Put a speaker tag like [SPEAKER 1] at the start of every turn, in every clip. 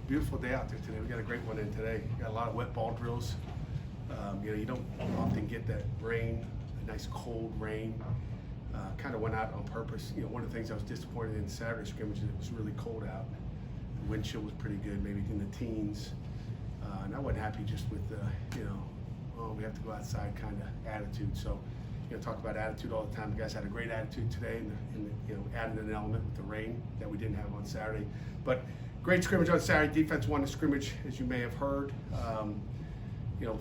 [SPEAKER 1] beautiful day out there today. We got a great one in today. We got a lot of wet ball drills. You don't often get that rain, a nice cold rain. Kind of went out on purpose. One of the things I was disappointed in Saturday scrimmage is it was really cold out. The wind chill was pretty good, maybe in the teens. And I wasn't happy just with the, we have to go outside kind of attitude. So, talk about attitude all the time. The guys had a great attitude today, and added an element with the rain that we didn't have on Saturday. But great scrimmage on Saturday. Defense won the scrimmage, as you may have heard.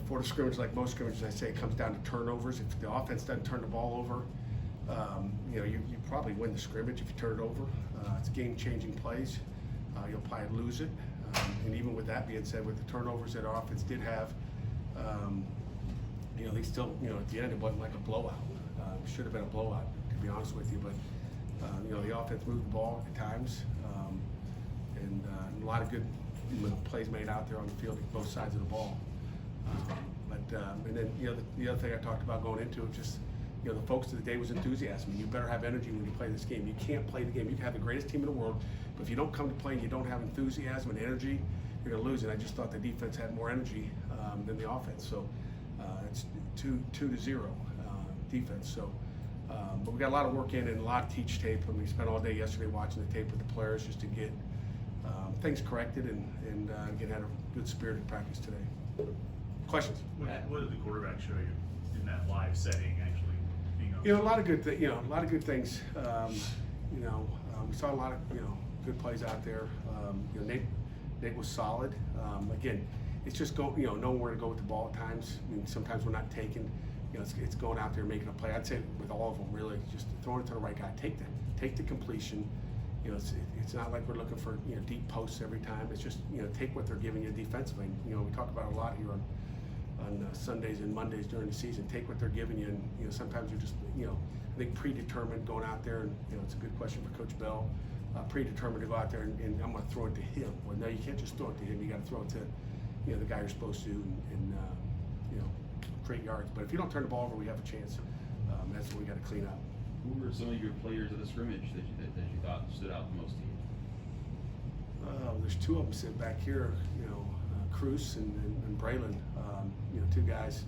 [SPEAKER 1] For the scrimmage, like most scrimmages, I say it comes down to turnovers. If the offense doesn't turn the ball over, you probably win the scrimmage if you turn it over. It's game-changing plays. You'll probably lose it. And even with that being said, with the turnovers that our offense did have, they still, at the end it wasn't like a blowout. It should have been a blowout, to be honest with you. But the offense moved the ball at times, and a lot of good plays made out there on the field at both sides of the ball. And then the other thing I talked about going into it, just the focus of the day was enthusiasm. You better have energy when you play this game. You can't play the game. You can have the greatest team in the world, but if you don't come to play and you don't have enthusiasm and energy, you're going to lose. And I just thought the defense had more energy than the offense. So it's 2-0 defense. So, but we got a lot of work in and a lot of teach tape, and we spent all day yesterday watching the tape with the players just to get things corrected and again had a good spirited practice today. Questions?
[SPEAKER 2] What did the quarterback show you in that live setting? Actually, being
[SPEAKER 1] a lot of good things. A lot of good things. We saw a lot of good plays out there. Nate was solid. Again, it's just knowing where to go with the ball at times. I mean, sometimes we're not taking. It's going out there and making a play. I'd say with all of them, really, just throwing it to the right guy. Take the completion. It's not like we're looking for deep posts every time. It's just take what they're giving you defensively. We talk about a lot here on Sundays and Mondays during the season. Take what they're giving you, and sometimes you're just I think predetermined going out there. And it's a good question for Coach Bell. Predetermined to go out there and I'm going to throw it to him. Well, no, you can't just throw it to him. You got to throw it to the guy you're supposed to, and create yards. But if you don't turn the ball over, we have a chance. That's what we got to clean up.
[SPEAKER 3] Who were some of your players of the scrimmage that you thought stood out the most to you?
[SPEAKER 1] There's two of them sitting back here, Cruz and Braylon. Two guys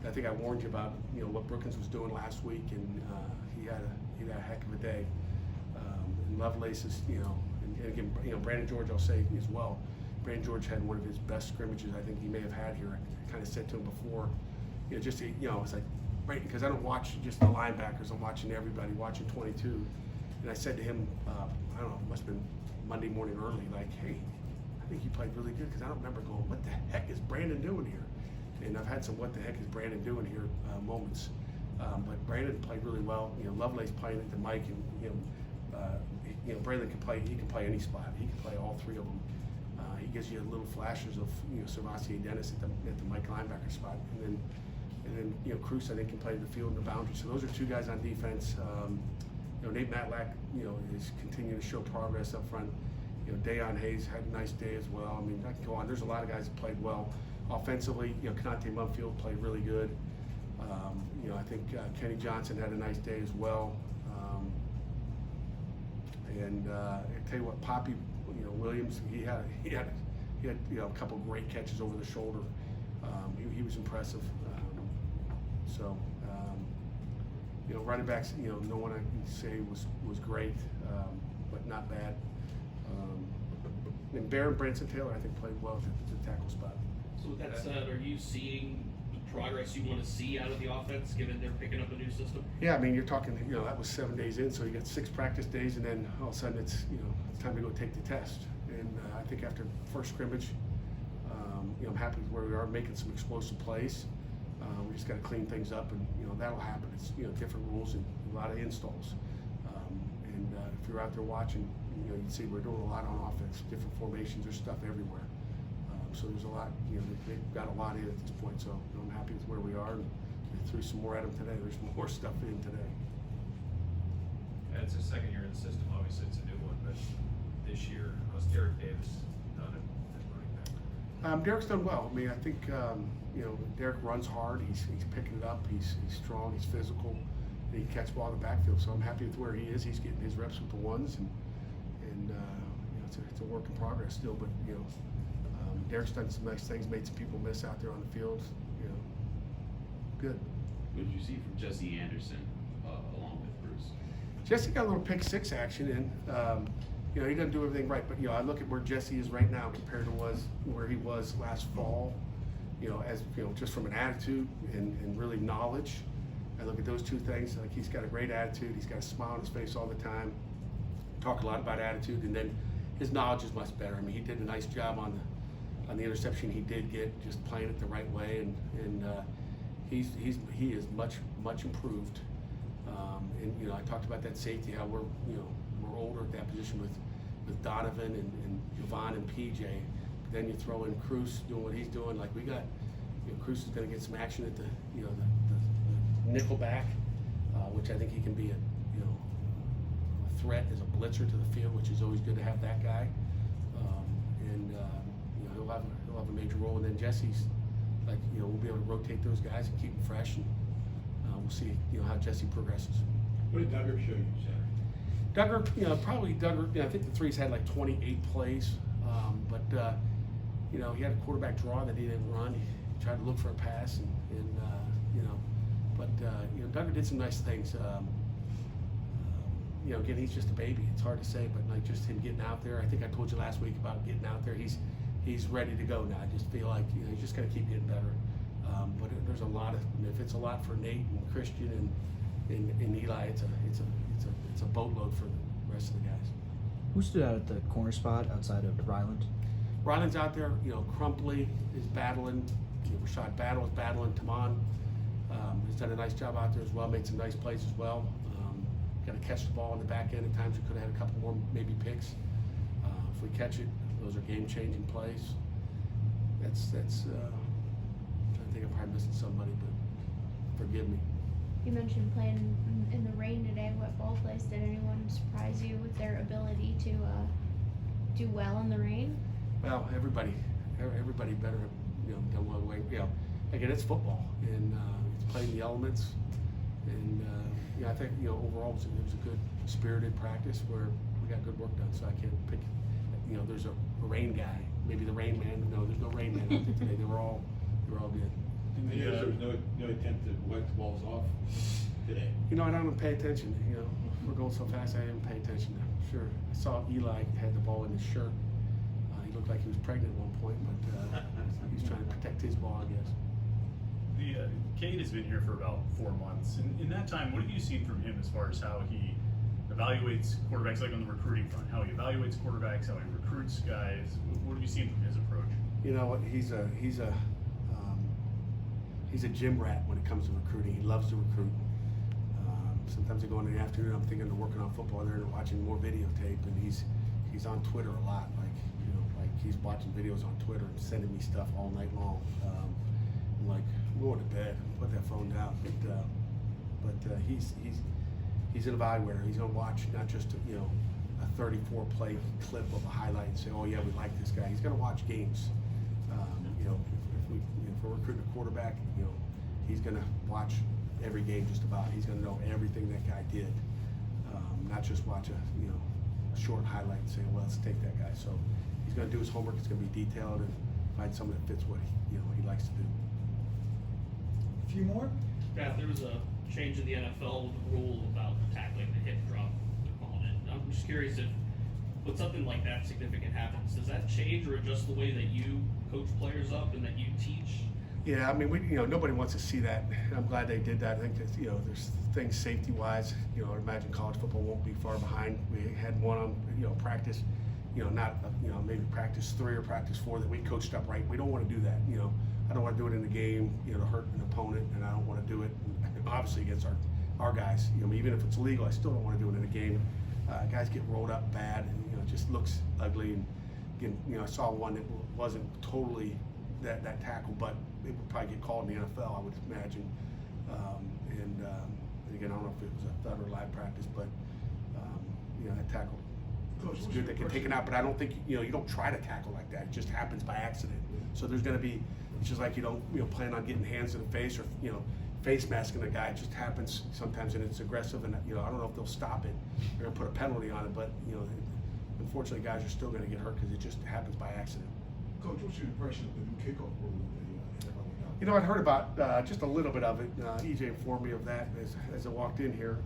[SPEAKER 1] that I think I warned you about, what Brookins was doing last week, and he had a heck of a day. And Lovelace is, and again, Brandon George, I'll say as well. Brandon George had one of his best scrimmages I think he may have had here. I kind of said to him before, it's like, right, because I don't watch just the linebackers, I'm watching everybody, watching 22. And I said to him, I don't know, it must have been Monday morning early, like, hey, I think he played really good, because I don't remember going, what the heck is Brandon doing here? And I've had some what the heck is Brandon doing here moments. But Brandon played really well. Lovelace playing at the mic, and Brandon can play. He can play any spot. He can play all three of them. He gives you little flashes of Servassier Dennis at the Mike linebacker spot, and then Cruz I think can play the field and the boundary. So those are two guys on defense. Nate Matlack is continuing to show progress up front. Dayon Hayes had a nice day as well. I mean, I can go on. There's a lot of guys that played well offensively. Kanate Mumfield played really good. I think Kenny Johnson had a nice day as well. And I tell you what, Poppy Williams, he had a couple of great catches over the shoulder. He was impressive. Running backs, no one I can say was great, but not bad. And Bear and Branson Taylor, I think, played well at the tackle spot.
[SPEAKER 4] So with that said, are you seeing the progress you want to see out of the offense, given they're picking up a new system?
[SPEAKER 1] Yeah, I mean, you're talking, that was 7 days in, so you got 6 practice days, and then all of a sudden it's time to go take the test. And I think after first scrimmage, I'm happy with where we are, making some explosive plays. We just got to clean things up, and that'll happen. It's different rules and a lot of installs. If you're out there watching, you see we're doing a lot on offense, different formations. There's stuff everywhere. So there's a lot. They've got a lot in at this point. So I'm happy with where we are. And we threw some more at them today. There's more stuff in today.
[SPEAKER 5] Yeah, it's a second year in the system. Obviously, it's a new one, but this year, how's Derek Davis done at running back?
[SPEAKER 1] Derek's done well. I mean, I think Derek runs hard. He's picking it up. He's strong. He's physical. And he catches ball in the backfield. So I'm happy with where he is. He's getting his reps with the ones, and it's a work in progress still. But Derek's done some nice things, made some people miss out there on the field. You know, good.
[SPEAKER 3] What did you see from Jesse Anderson along with Bruce?
[SPEAKER 1] Jesse got a little pick six action in. You know, he doesn't do everything right, but you know, I look at where Jesse is right now compared to where he was last fall. You know, as you know, just from an attitude and really knowledge. I look at those two things. Like, he's got a great attitude. He's got a smile on his face all the time. Talk a lot about attitude, and then his knowledge is much better. I mean, he did a nice job on the interception he did get, just playing it the right way, and he is much improved. And you know, I talked about that safety, how we're older at that position with Donovan and Yvonne and PJ. But then you throw in Cruz doing what he's doing. Like, we got, you know, Cruz is going to get some action at the nickel back, which I think he can be a threat as a blitzer to the field, which is always good to have that guy. And you know, he'll have a major role. And then Jesse's, like, you know, we'll be able to rotate those guys and keep them fresh, and we'll see, you know, how Jesse progresses.
[SPEAKER 6] What did Duggar show you Saturday?
[SPEAKER 1] Duggar, you know, you know, I think the threes had like 28 plays, but you know, he had a quarterback draw that he didn't run. He tried to look for a pass, and you know, but you know, Duggar did some nice things. You know, again, he's just a baby. It's hard to say, but like, just him getting out there. I think I told you last week about getting out there. He's ready to go now. I just feel like, you know, he's just got to keep getting better. But there's a lot of, if it's a lot for Nate and Christian and Eli, it's a boatload for the rest of the guys.
[SPEAKER 7] Who stood out at the corner spot outside of Ryland?
[SPEAKER 1] Ryland's out there. You know, Crumpley is battling. You know, Rashad Battle is battling. Taman has done a nice job out there as well. Made some nice plays as well. Got to catch the ball in the back end. At times we could have had a couple more maybe picks. If we catch it, those are game-changing plays. That's. I think I'm probably missing somebody, but forgive me.
[SPEAKER 8] You mentioned playing in the rain today. What ball plays did anyone surprise you with their ability to do well in the rain?
[SPEAKER 1] Well, everybody better, you know, done well. You know, again, it's football, and it's playing the elements, and you know, I think, you know, overall it was a good spirited practice where we got good work done. So I can't pick. You know, there's a rain guy, maybe the rain man. No, there's no rain man out there today. They were all good.
[SPEAKER 6] And there was no attempt to wipe the balls off today.
[SPEAKER 1] You know, I don't even pay attention. You know, we're going so fast, I didn't pay attention. Sure, I saw Eli had the ball in his shirt. He looked like he was pregnant at one point, but he's trying to protect his ball, I guess.
[SPEAKER 2] Cade has been here for about 4 months. In that time, what have you seen from him as far as how he evaluates quarterbacks, like on the recruiting front, how he evaluates quarterbacks, how he recruits guys? What have you seen from his approach?
[SPEAKER 1] You know, he's a gym rat when it comes to recruiting. He loves to recruit. Sometimes I go in the afternoon, I'm thinking they're working on football there and watching more videotape, and he's on Twitter a lot. Like, you know, like he's watching videos on Twitter and sending me stuff all night long. I'm like, I'm going to bed, put that phone down. But he's an evaluator. He's gonna watch not just a 34 play clip of a highlight and say, oh yeah, we like this guy. He's gonna watch games. If we're recruiting a quarterback, you know, he's gonna watch every game just about. He's gonna know everything that guy did, not just watch a short highlight and say, well, let's take that guy. So he's gonna do his homework. It's gonna be detailed and find someone that fits what he likes to do.
[SPEAKER 6] A few more?
[SPEAKER 4] Yeah, there was a change in the NFL with the rule about tackling the hip drop, they're calling it. I'm just curious if, when something like that significant happens, does that change or adjust the way that you coach players up and that you teach?
[SPEAKER 1] Yeah, I mean, nobody wants to see that. I'm glad they did that. I think that, there's things safety-wise. I imagine college football won't be far behind. We had one on, practice, not, maybe practice 3 or practice 4 that we coached up right. We don't want to do that. I don't want to do it in the game, to hurt an opponent, and I don't want to do it, obviously, against our guys. Even if it's illegal, I still don't want to do it in a game. Guys get rolled up bad, and it just looks ugly. And again, I saw one that wasn't totally that tackle, but it would probably get called in the NFL, I would imagine. And again, I don't know if it was a thud or live practice, but that tackle. It's good they can take it out, but I don't think you don't try to tackle like that. It just happens by accident. So there's going to be. It's just like you don't plan on getting hands in the face or face masking a guy. It just happens sometimes, and it's aggressive. And I don't know if they'll stop it. They're going to put a penalty on it, but unfortunately, guys are still going to get hurt because it just happens by accident.
[SPEAKER 9] Coach, what's your impression of the new kickoff rule that the NFL went out?
[SPEAKER 1] You know, I'd heard about just a little bit of it. EJ informed me of that as I walked in here.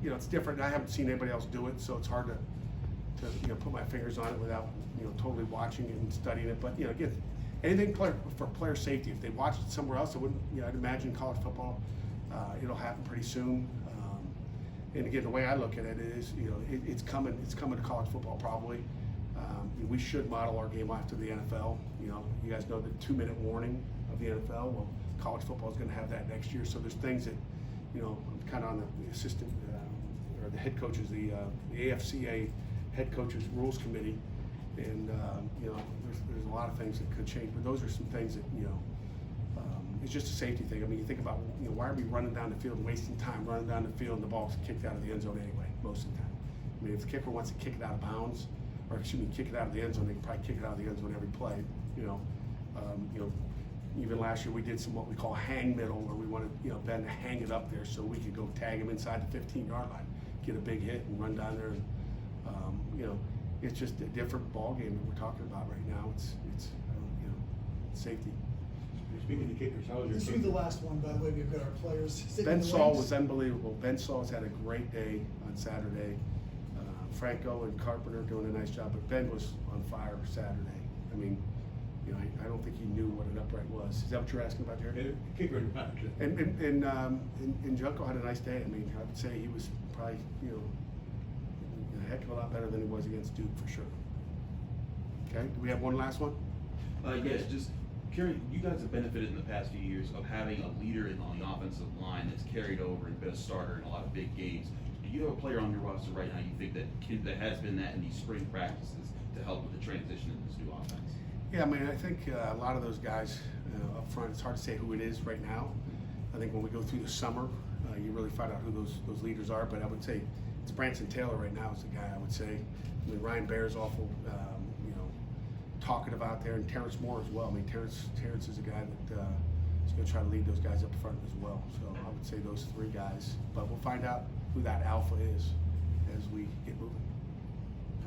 [SPEAKER 1] You know, it's different. I haven't seen anybody else do it, so it's hard to you know, put my fingers on it without, you know, totally watching it and studying it. But, you know, again, anything for player safety. If they watched it somewhere else, I wouldn't, you know, I'd imagine college football, it'll happen pretty soon. And again, the way I look at it is, you know, it's coming to college football probably. We should model our game after the NFL. You know, you guys know the 2-minute warning of the NFL. Well, college football is going to have that next year. So there's things that, you know, I'm kind of on the assistant or the head coaches, the AFCA head coaches rules committee, and you know, there's a lot of things that could change. But those are some things that, you know, it's just a safety thing. I mean, you think about, you know, why are we running down the field and wasting time running down the field and the ball's kicked out of the end zone anyway, most of the time. I mean, if the kicker wants to kick it out of bounds, or excuse me, kick it out of the end zone, they can probably kick it out of the end zone every play, you know. Even last year we did some what we call hang middle, where we wanted, you know, Ben to hang it up there so we could go tag him inside the 15-yard line, get a big hit and run down there. And, you know, it's just a different ball game that we're talking about right now. It's you know, safety.
[SPEAKER 6] Speaking of kickers, how was your
[SPEAKER 10] This will
[SPEAKER 6] kick?
[SPEAKER 10] be the last one, by the way. We've got our players sitting
[SPEAKER 1] Ben
[SPEAKER 10] in the
[SPEAKER 1] Saul
[SPEAKER 10] ranks.
[SPEAKER 1] was unbelievable. Ben Saul has had a great day on Saturday. Franco and Carpenter doing a nice job, but Ben was on fire Saturday. I mean, you know, I don't think he knew what an upright was. Is that what you're asking about, Jared?
[SPEAKER 6] And kicker in the back.
[SPEAKER 1] And Junko had a nice day. I mean, I would say he was probably, you know, a heck of a lot better than he was against Duke for sure. Okay, do we have one last one?
[SPEAKER 3] Yes, just curious, you guys have benefited in the past few years of having a leader on the offensive line that's carried over and been a starter in a lot of big games. Do you have a player on your roster right now you think that has been that in these spring practices to help with the transition in this new offense?
[SPEAKER 1] Yeah, I mean, I think a lot of those guys up front, it's hard to say who it is right now. I think when we go through the summer, you really find out who those leaders are. But I would say it's Branson Taylor right now is the guy I would say. I mean, Ryan Baer's awful, you know, talkative out there, and Terrence Moore as well. I mean, Terrence is a guy that is going to try to lead those guys up front as well. So I would say those three guys. But we'll find out who that alpha is as we get moving.